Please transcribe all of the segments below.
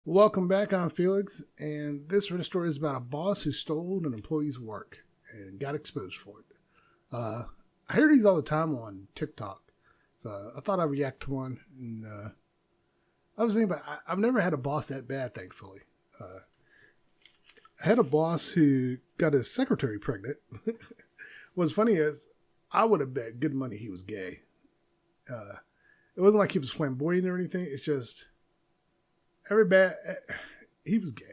Welcome back. I'm Felix, and this Reddit story is about a boss who stole an employee's work and got exposed for it. I hear these all the time on TikTok, so I thought I'd react to one. And I was thinking about I've never had a boss that bad, thankfully. I had a boss who got his secretary pregnant. What's funny is I would have bet good money he was gay. It wasn't like he was flamboyant or anything. It's just he was gay.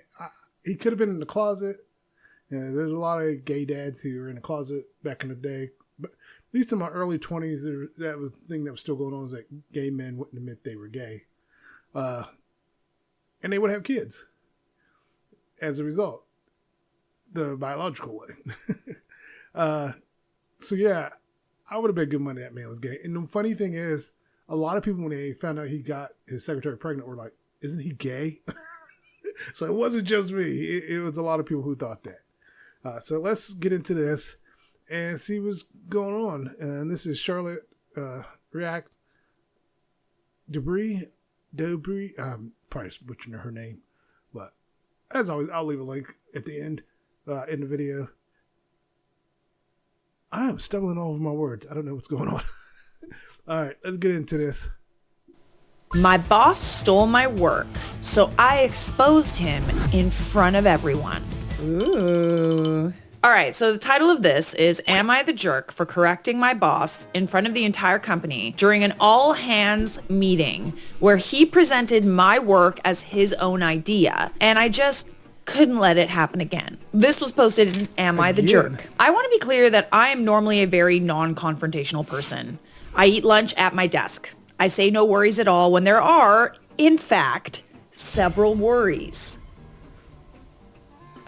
He could have been in the closet. There's a lot of gay dads who were in the closet back in the day. But at least in my early 20s, that was the thing that was still going on, was that gay men wouldn't admit they were gay. And they would have kids as a result, the biological way. So yeah, I would have bet good money that man was gay. And the funny thing is, a lot of people, when they found out he got his secretary pregnant, were like, isn't he gay? So it wasn't just me. It was a lot of people who thought that. So let's get into this and see what's going on. And this is Charlotte React Debris. I'm probably butchering her name. But as always, I'll leave a link at the end in the video. I am stumbling over my words. I don't know what's going on. All right, let's get into this. My boss stole my work, so I exposed him in front of everyone. Ooh. All right, so the title of this is Am I the Jerk for Correcting My Boss in front of the entire company during an all-hands meeting where he presented my work as his own idea, and I just couldn't let it happen again. This was posted in Am I the Jerk? I want to be clear that I am normally a very non-confrontational person. I eat lunch at my desk. I say no worries at all when there are, in fact, several worries.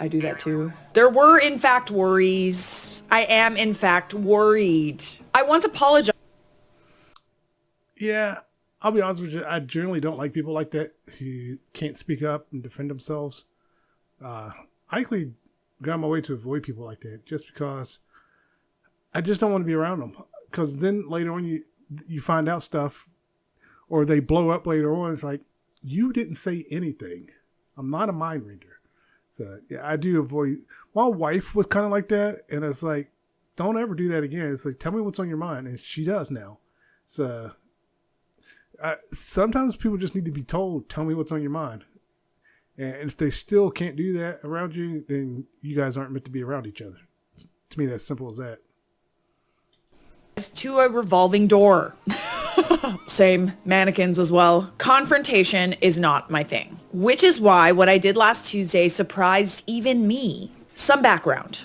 I do that too. There were, in fact, worries. I am, in fact, worried. I once apologized. Yeah, I'll be honest with you. I generally don't like people like that who can't speak up and defend themselves. I actually got on my way to avoid people like that just because I just don't want to be around them. Because then later on you find out stuff, or they blow up later on. It's like, you didn't say anything. I'm not a mind reader. So yeah, I do avoid. My wife was kind of like that, and it's like, don't ever do that again. It's like, tell me what's on your mind, and she does now. So sometimes people just need to be told, tell me what's on your mind. And if they still can't do that around you, then you guys aren't meant to be around each other. To me, that's simple as that. To a revolving door. Same, mannequins as well. Confrontation is not my thing, which is why what I did last Tuesday surprised even me. Some background.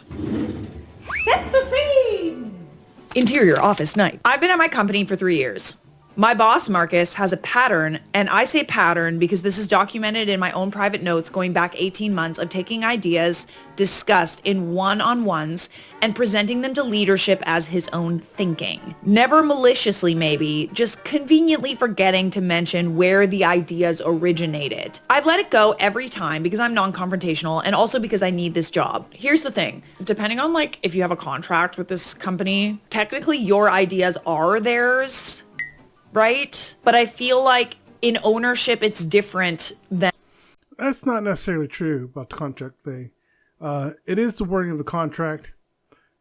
Set the scene! Interior office night. I've been at my company for 3 years. My boss, Marcus, has a pattern, and I say pattern because this is documented in my own private notes going back 18 months of taking ideas discussed in one-on-ones and presenting them to leadership as his own thinking. Never maliciously maybe, just conveniently forgetting to mention where the ideas originated. I've let it go every time because I'm non-confrontational and also because I need this job. Here's the thing, depending on if you have a contract with this company, technically your ideas are theirs, right? But I feel like in ownership, it's different than... That's not necessarily true about the contract thing. It is the wording of the contract.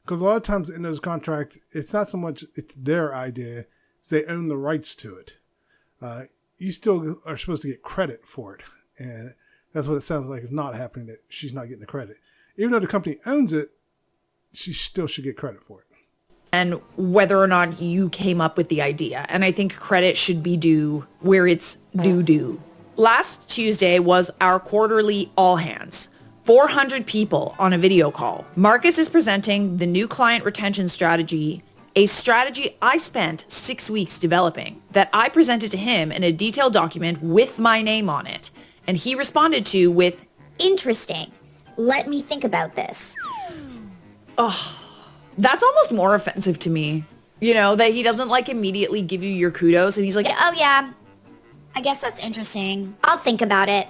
Because a lot of times in those contracts, it's not so much it's their idea, it's they own the rights to it. You still are supposed to get credit for it. And that's what it sounds like is not happening, that she's not getting the credit. Even though the company owns it, she still should get credit for it. And whether or not you came up with the idea. And I think credit should be due where it's due. Last Tuesday was our quarterly all hands. 400 people on a video call. Marcus is presenting the new client retention strategy, a strategy I spent 6 weeks developing, that I presented to him in a detailed document with my name on it. And he responded to with, interesting. Let me think about this. Oh. That's almost more offensive to me. You know, that he doesn't immediately give you your kudos and he's like, oh yeah, I guess that's interesting. I'll think about it.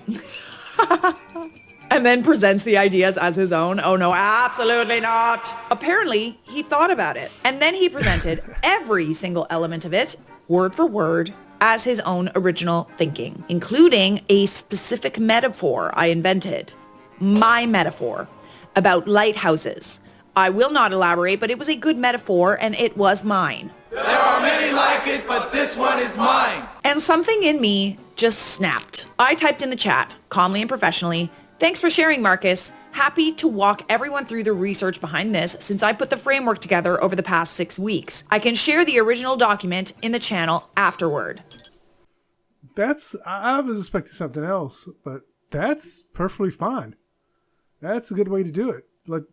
And then presents the ideas as his own. Oh no, absolutely not. Apparently, he thought about it. And then he presented every single element of it, word for word, as his own original thinking, including a specific metaphor I invented. My metaphor about lighthouses. I will not elaborate, but it was a good metaphor and it was mine. There are many like it, but this one is mine. And something in me just snapped. I typed in the chat, calmly and professionally, "Thanks for sharing, Marcus. Happy to walk everyone through the research behind this since I put the framework together over the past 6 weeks. I can share the original document in the channel afterward." I was expecting something else, but that's perfectly fine. That's a good way to do it. Like,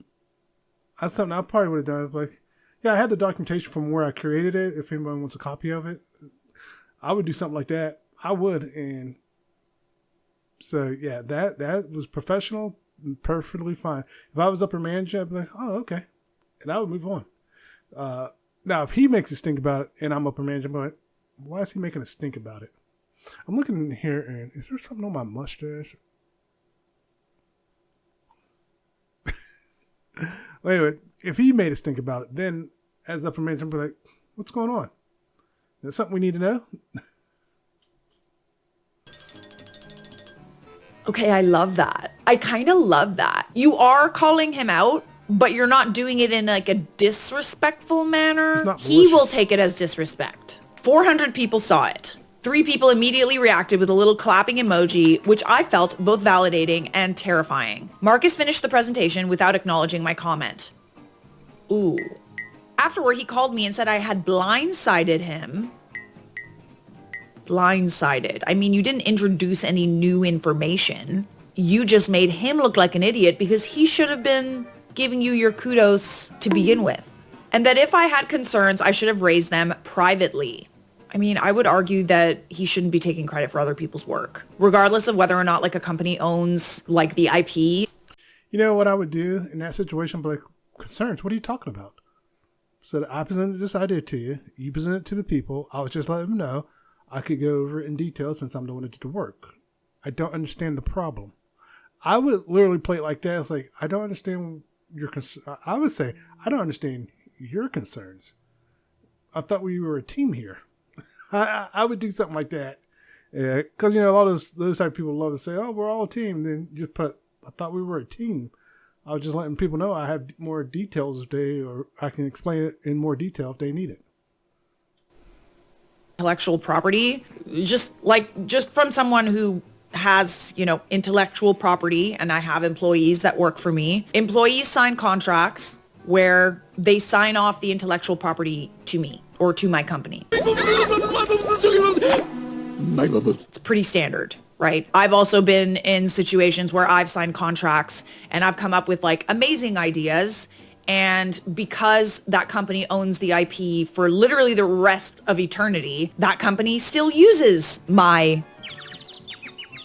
that's something I probably would have done. Like, yeah, I had the documentation from where I created it. If anyone wants a copy of it, I would do something like that. I would. And so, yeah, that was professional and perfectly fine. If I was upper manager, I'd be like, oh, okay. And I would move on. Now, if he makes a stink about it and I'm upper manager, I'm like, why is he making a stink about it? I'm looking in here and is there something on my mustache? Well, anyway, if he made us think about it, then as upper management, I'd be like, what's going on? Is there something we need to know? Okay, I love that. I kind of love that. You are calling him out, but you're not doing it in like a disrespectful manner. It's not He will malicious. take it as disrespect. 400 people saw it. 3 people immediately reacted with a little clapping emoji, which I felt both validating and terrifying. Marcus finished the presentation without acknowledging my comment. Ooh. Afterward, he called me and said I had blindsided him. Blindsided. I mean, you didn't introduce any new information. You just made him look like an idiot because he should have been giving you your kudos to begin with. And that if I had concerns, I should have raised them privately. I mean, I would argue that he shouldn't be taking credit for other people's work, regardless of whether or not like a company owns like the IP. You know what I would do in that situation? I'd be like, concerns, what are you talking about? So I presented this idea to you. You presented it to the people. I was just letting them know I could go over it in detail since I'm the one that did the work. I don't understand the problem. I would literally play it like that. It's like, I don't understand your concern. I would say, I don't understand your concerns. I thought we were a team here. I would do something like that. Because, you know, a lot of those type of people love to say, oh, we're all a team. Then just put, I thought we were a team. I was just letting people know I have more details or I can explain it in more detail if they need it. Intellectual property, just from someone who has, you know, intellectual property, and I have employees that work for me. Employees sign contracts where they sign off the intellectual property to me or to my company. It's pretty standard, right? I've also been in situations where I've signed contracts and I've come up with like amazing ideas. And because that company owns the IP for literally the rest of eternity, that company still uses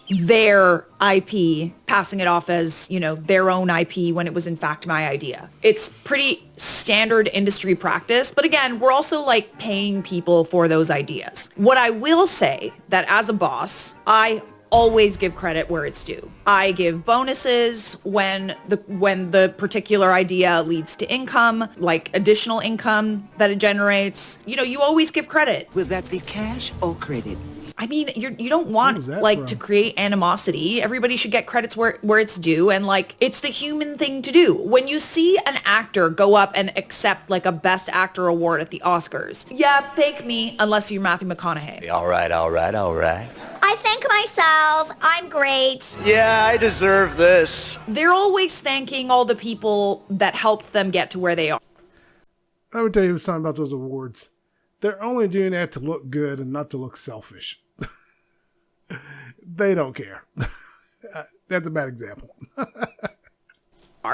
their IP, passing it off as, you know, their own IP when it was in fact my idea. It's pretty standard industry practice. But again, we're also like paying people for those ideas. What I will say that as a boss, I always give credit where it's due. I give bonuses when the particular idea leads to income, like additional income that it generates. You know, you always give credit. Will that be cash or credit? I mean, you don't want like to create animosity. Everybody should get credits where it's due, and like it's the human thing to do. When you see an actor go up and accept like a Best Actor award at the Oscars, yeah, thank me, unless you're Matthew McConaughey. All right. I thank myself. I'm great. Yeah, I deserve this. They're always thanking all the people that helped them get to where they are. I would tell you something about those awards. They're only doing that to look good and not to look selfish. They don't care. That's a bad example.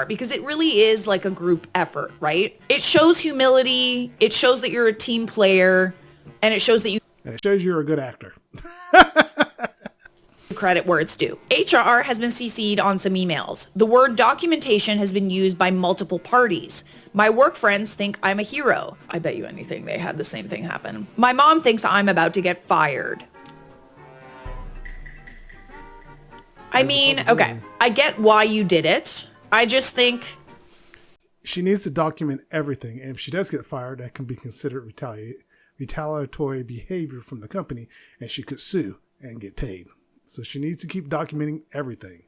Because it really is like a group effort, right? It shows humility, it shows that you're a team player, and it shows that you And it shows you're a good actor. credit where it's due. HR has been CC'd on some emails. The word documentation has been used by multiple parties. My work friends think I'm a hero. I bet you anything they had the same thing happen. My mom thinks I'm about to get fired. I mean, okay, I get why you did it. I just think She needs to document everything. And if she does get fired, that can be considered retaliatory behavior from the company, and she could sue and get paid. So she needs to keep documenting everything.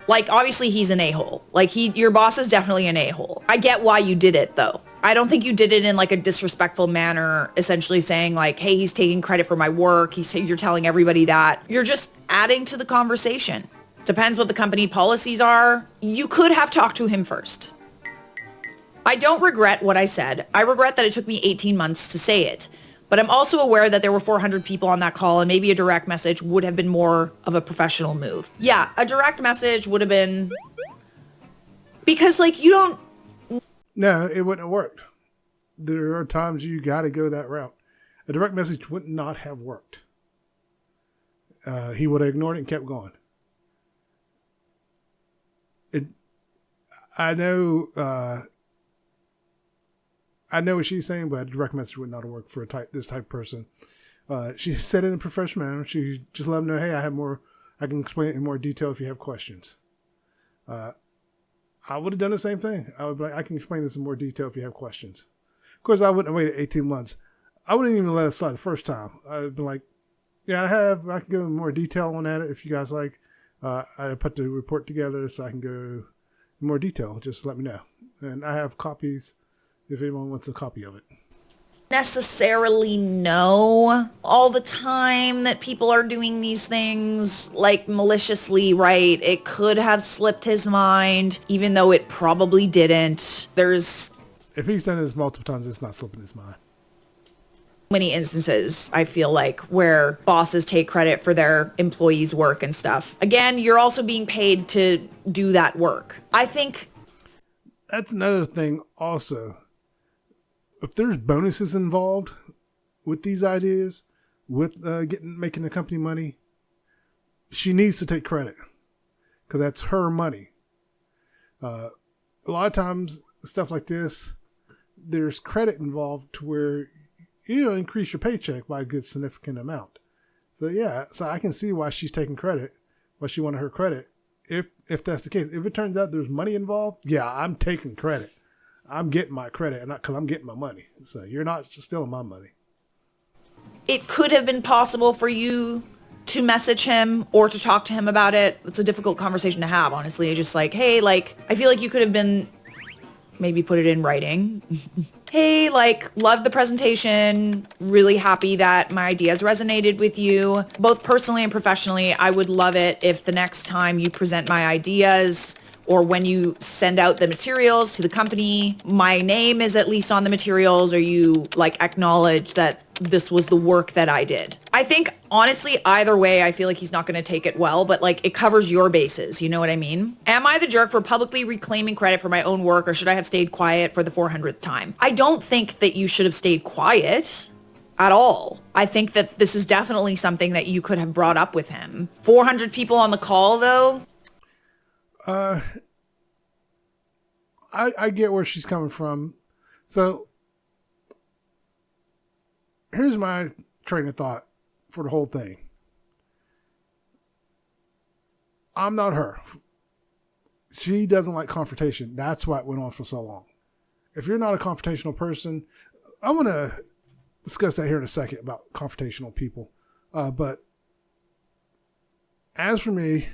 Like, obviously he's an a-hole. Like, your boss is definitely an a-hole. I get why you did it, though. I don't think you did it in, like, a disrespectful manner, essentially saying, like, hey, he's taking credit for my work. You're telling everybody that. You're just adding to the conversation. Depends what the company policies are. You could have talked to him first. I don't regret what I said. I regret that it took me 18 months to say it. But I'm also aware that there were 400 people on that call, and maybe a direct message would have been more of a professional move. Yeah, a direct message would have been... Because, like, you don't... No, it wouldn't have worked. There are times you got to go that route. A direct message would not have worked. He would have ignored it and kept going. I know what she's saying, but a direct message would not have worked for this type of person. She said it in a professional manner. She just let him know, hey, I can explain it in more detail if you have questions. I would have done the same thing. I would be like, I can explain this in more detail if you have questions. Of course, I wouldn't have waited 18 months. I wouldn't even let it slide the first time. I'd be like, yeah, I can go in more detail on that if you guys like. I put the report together so I can go in more detail. Just let me know. And I have copies if anyone wants a copy of it. Necessarily know all the time that people are doing these things, like, maliciously, right? It could have slipped his mind, even though it probably didn't. If he's done this multiple times, it's not slipping his mind. Many instances, I feel like, where bosses take credit for their employees' work and stuff. Again, you're also being paid to do that work. I think... That's another thing also. If there's bonuses involved with these ideas, with making the company money, she needs to take credit because that's her money. A lot of times, stuff like this, there's credit involved to where you increase your paycheck by a good significant amount. So yeah, so I can see why she's taking credit, why she wanted her credit. If that's the case, if it turns out there's money involved, yeah, I'm taking credit. I'm getting my credit, not because I'm getting my money. So you're not stealing my money. It could have been possible for you to message him or to talk to him about it. It's a difficult conversation to have, honestly. Just like, hey, like, I feel like you could have been, maybe put it in writing. Hey, like, loved the presentation. Really happy that my ideas resonated with you, both personally and professionally. I would love it if the next time you present my ideas or when you send out the materials to the company, my name is at least on the materials, or you, like, acknowledge that this was the work that I did. I think, honestly, either way, I feel like he's not going to take it well, but, like, it covers your bases. You know what I mean? Am I the jerk for publicly reclaiming credit for my own work, or should I have stayed quiet for the 400th time? I don't think that you should have stayed quiet at all. I think that this is definitely something that you could have brought up with him. 400 people on the call, though? I get where she's coming from. So here's my train of thought for the whole thing. I'm not her. She doesn't like confrontation. That's why it went on for so long. If you're not a confrontational person, I want to discuss that here in a second about confrontational people. But as for me,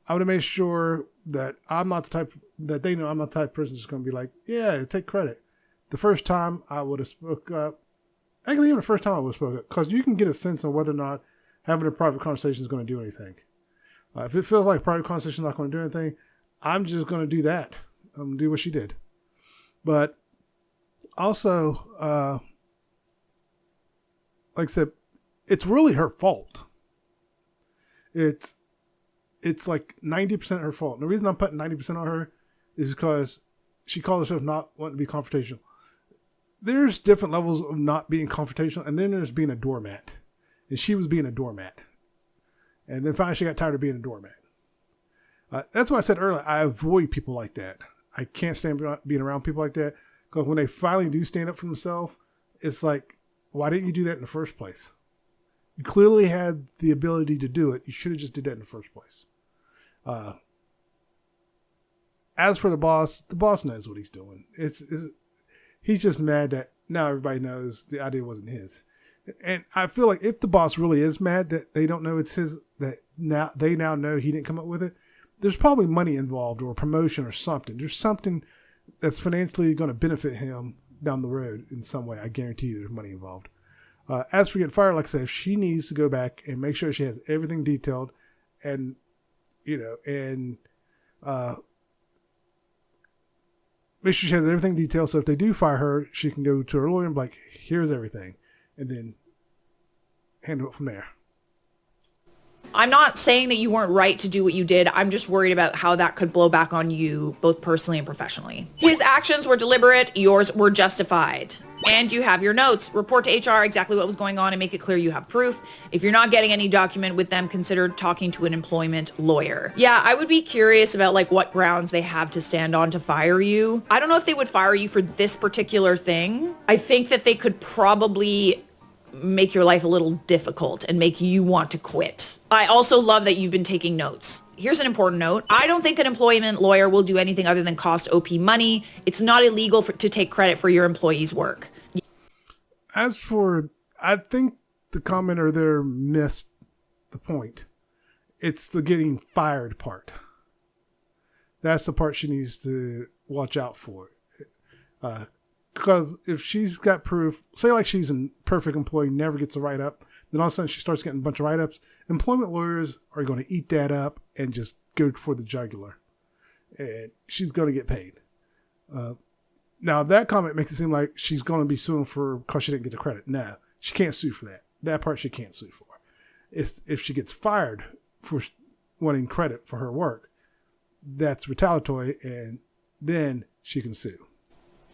I would have made sure that I'm not the type that they know I'm not the type of person that's going to be like, yeah, take credit. The first time I would have spoke up, actually even the first time I would have spoke up, because you can get a sense of whether or not having a private conversation is going to do anything. If it feels like private conversation is not going to do anything, I'm just going to do that. I'm going to do what she did. But also, like I said, it's really her fault. It's like 90% her fault. And the reason I'm putting 90% on her is because she called herself not wanting to be confrontational. There's different levels of not being confrontational, and then there's being a doormat. And she was being a doormat. And then finally she got tired of being a doormat. That's why I said earlier, I avoid people like that. I can't stand being around people like that, because when they finally do stand up for themselves, it's like, why didn't you do that in the first place? You clearly had the ability to do it. You should have just did that in the first place. As for the boss knows what he's doing. He's just mad that now everybody knows the idea wasn't his. And I feel like if the boss really is mad that they don't know it's his, that now they now know he didn't come up with it, there's probably money involved or a promotion or something. There's something that's financially going to benefit him down the road in some way. I guarantee you there's money involved. As for getting fired, like I said, if she needs to go back and make sure she has everything detailed and, make sure she has everything detailed. So if they do fire her, she can go to her lawyer and be like, here's everything. And then handle it from there. I'm not saying that you weren't right to do what you did. I'm just worried about how that could blow back on you, both personally and professionally. His actions were deliberate. Yours were justified. And you have your notes. Report to HR exactly what was going on and make it clear you have proof. If you're not getting any document with them, consider talking to an employment lawyer. Yeah, I would be curious about like what grounds they have to stand on to fire you. I don't know if they would fire you for this particular thing. I think that they could probably make your life a little difficult and make you want to quit. I also love that you've been taking notes. Here's an important note. I don't think an employment lawyer will do anything other than cost OP money. It's not illegal to take credit for your employee's work. As for, I think the commenter there missed the point. It's the getting fired part. That's the part she needs to watch out for. Because if she's got proof, say like she's a perfect employee, never gets a write-up, then all of a sudden she starts getting a bunch of write-ups, employment lawyers are going to eat that up and just go for the jugular. And she's going to get paid. Now, that comment makes it seem like she's going to be suing for because she didn't get the credit. No, she can't sue for that. That part she can't sue for. It's, if she gets fired for wanting credit for her work, that's retaliatory, and then she can sue.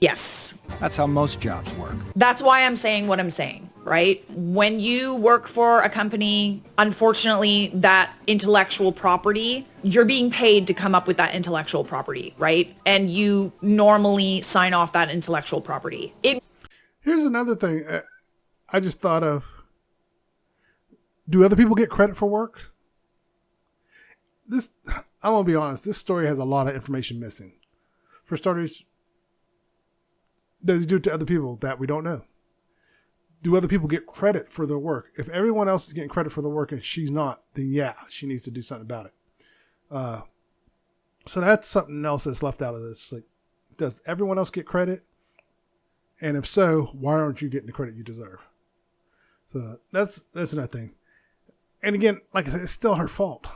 Yes. That's how most jobs work. That's why I'm saying what I'm saying, right? When you work for a company, unfortunately, that intellectual property, you're being paid to come up with that intellectual property, right? And you normally sign off that intellectual property. Here's another thing I just thought of. Do other people get credit for work? I'm going to be honest, this story has a lot of information missing. For starters, does he do it to other people? That we don't know. Do other people get credit for their work? If everyone else is getting credit for the work and she's not, then yeah, she needs to do something about it. So that's something else that's left out of this. Like, does everyone else get credit? And if so, why aren't you getting the credit you deserve? So that's another thing. And again, like I said, it's still her fault.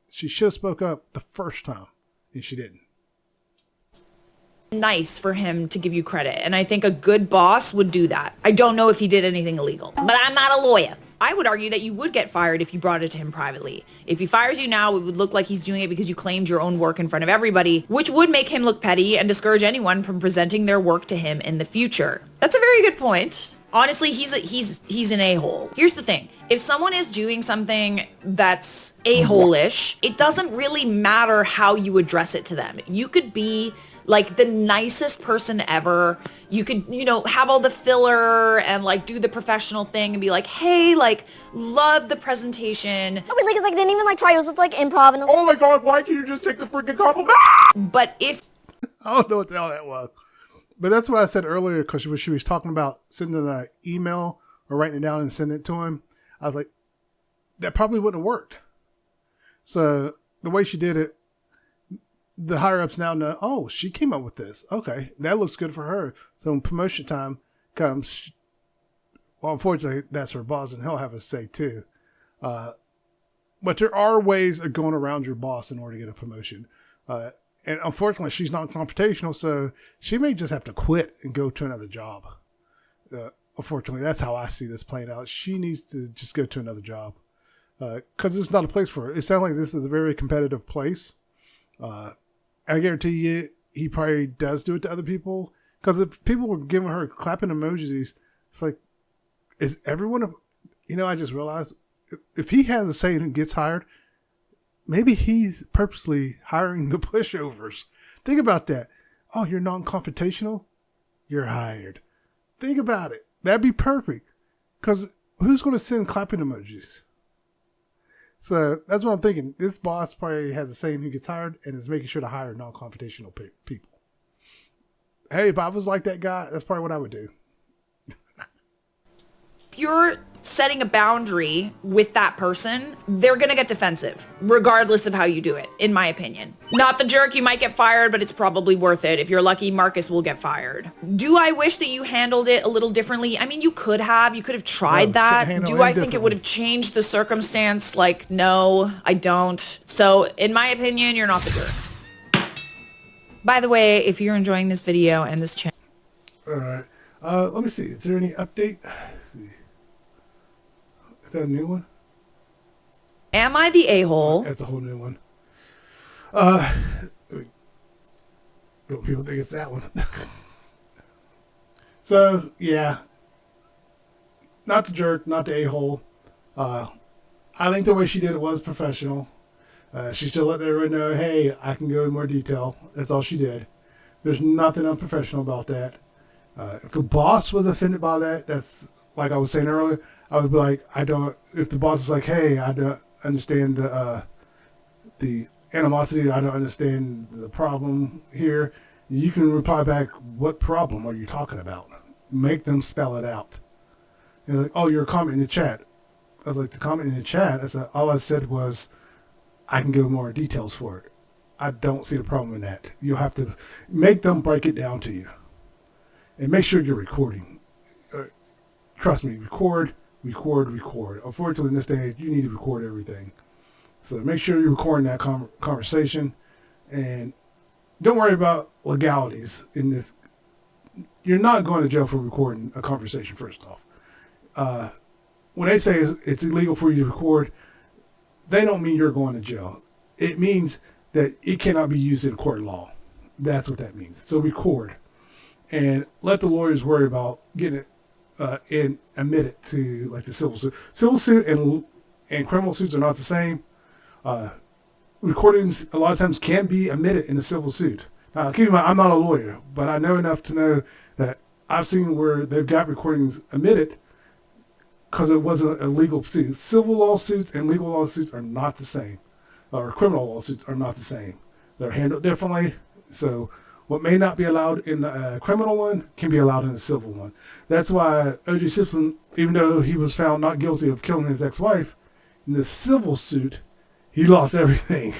She should have spoke up the first time, and she didn't. Nice for him to give you credit. And I think a good boss would do that. I don't know if he did anything illegal, but I'm not a lawyer. I would argue that you would get fired if you brought it to him privately. If he fires you now, it would look like he's doing it because you claimed your own work in front of everybody, which would make him look petty and discourage anyone from presenting their work to him in the future. That's a very good point. Honestly, he's an a-hole. Here's the thing. If someone is doing something that's a-hole-ish, it doesn't really matter how you address it to them. You could be like the nicest person ever. You could, have all the filler and like do the professional thing and be like, hey, like, love the presentation. Oh, wait, like, didn't even like try. It was just like improv and. Oh my god, why can't you just take the freaking compliment? But if I don't know what the hell that was. But that's what I said earlier, because she was talking about sending an email or writing it down and sending it to him. I was like, that probably wouldn't have worked. So the way she did it, the higher-ups now know, oh, she came up with this. Okay, that looks good for her. So when promotion time comes, well, unfortunately, that's her boss, and he'll have a say too. But there are ways of going around your boss in order to get a promotion. And unfortunately, she's not confrontational, so she may just have to quit and go to another job. Unfortunately, that's how I see this playing out. She needs to just go to another job because it's not a place for her. It sounds like this is a very competitive place. I guarantee you, he probably does do it to other people. Because if people were giving her clapping emojis, it's like, is everyone... I just realized, if he has a say and gets hired, maybe he's purposely hiring the pushovers. Think about that. Oh, you're non-confrontational? You're hired. Think about it. That'd be perfect. Because who's going to send clapping emojis? So that's what I'm thinking. This boss probably has a say in who gets hired and is making sure to hire non-confrontational people. Hey, if I was like that guy, that's probably what I would do. if you're setting a boundary with that person, they're gonna get defensive, regardless of how you do it, in my opinion. Not the jerk, you might get fired, but it's probably worth it. If you're lucky, Marcus will get fired. Do I wish that you handled it a little differently? I mean, you could have tried that. Do I think it would have changed the circumstance? Like, no, I don't. So, in my opinion, you're not the jerk. By the way, if you're enjoying this video and this channel. All right. Let me see. Is there any update? Let's see. Is that a new one? Am I the a-hole? That's a whole new one. People think it's that one. So, yeah. Not the jerk, not the a-hole. I think the way she did it was professional. She still let everyone know, hey, I can go in more detail. That's all she did. There's nothing unprofessional about that. If the boss was offended by that, that's like I was saying earlier, I would be like, if the boss is like, hey, I don't understand the animosity, I don't understand the problem here, you can reply back, what problem are you talking about? Make them spell it out. And like, oh, you're commenting in the chat. I was like, the comment in the chat, all I said was, I can give more details for it. I don't see the problem in that. You'll have to make them break it down to you. And make sure you're recording. Trust me, record. Unfortunately, in this day and age, you need to record everything. So make sure you're recording that conversation. And don't worry about legalities in this. You're not going to jail for recording a conversation, first off. When they say it's illegal for you to record, they don't mean you're going to jail. It means that it cannot be used in court law. That's what that means. So record. And let the lawyers worry about getting it and admit it to like the civil suit. Civil suit and criminal suits are not the same. Recordings a lot of times can be admitted in a civil suit. Now, keep in mind, I'm not a lawyer, but I know enough to know that I've seen where they've got recordings admitted because it wasn't a legal suit. Civil lawsuits and legal lawsuits are not the same, or criminal lawsuits are not the same. They're handled differently. So what may not be allowed in the criminal one can be allowed in the civil one. That's why O.J. Simpson, even though he was found not guilty of killing his ex-wife, in the civil suit, he lost everything.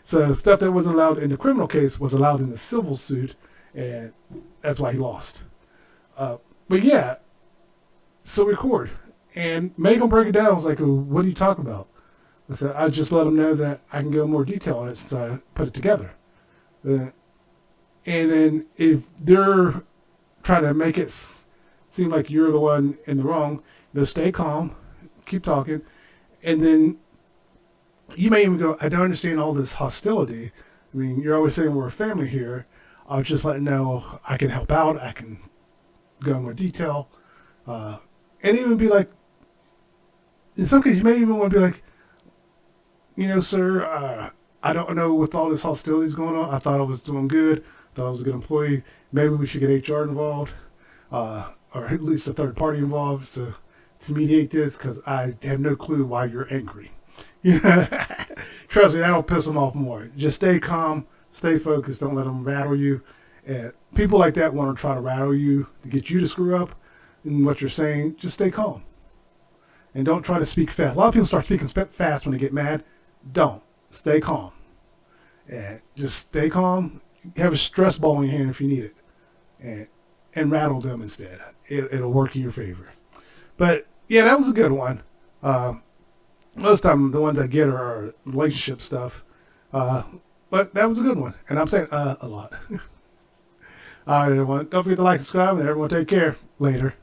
So stuff that wasn't allowed in the criminal case was allowed in the civil suit, and that's why he lost. But yeah, so record. And make them break it down. I was like, what are you talking about? I said, I just let them know that I can go in more detail on it since I put it together. And then if they're trying to make it seem like you're the one in the wrong, stay calm, keep talking. And then you may even go, I don't understand all this hostility. I mean, you're always saying we're a family here. I'll just let you know I can help out. I can go in more detail. And even be like, in some cases, you may even want to be like, sir, I don't know with all this hostilities going on. I thought I was doing good. Thought I was a good employee. Maybe we should get HR involved, or at least a third party involved to mediate this, because I have no clue why you're angry. Trust me, that'll piss them off more. Just stay calm, stay focused. Don't let them rattle you. And people like that want to try to rattle you to get you to screw up in what you're saying. Just stay calm. And don't try to speak fast. A lot of people start speaking fast when they get mad. Don't. Stay calm. And just stay calm. Have a stress ball in your hand if you need it. And rattle them instead. It'll work in your favor. But, yeah, that was a good one. Most of the time, the ones I get are relationship stuff. But that was a good one. And I'm saying a lot. All right, everyone. Don't forget to like, subscribe, and everyone take care. Later.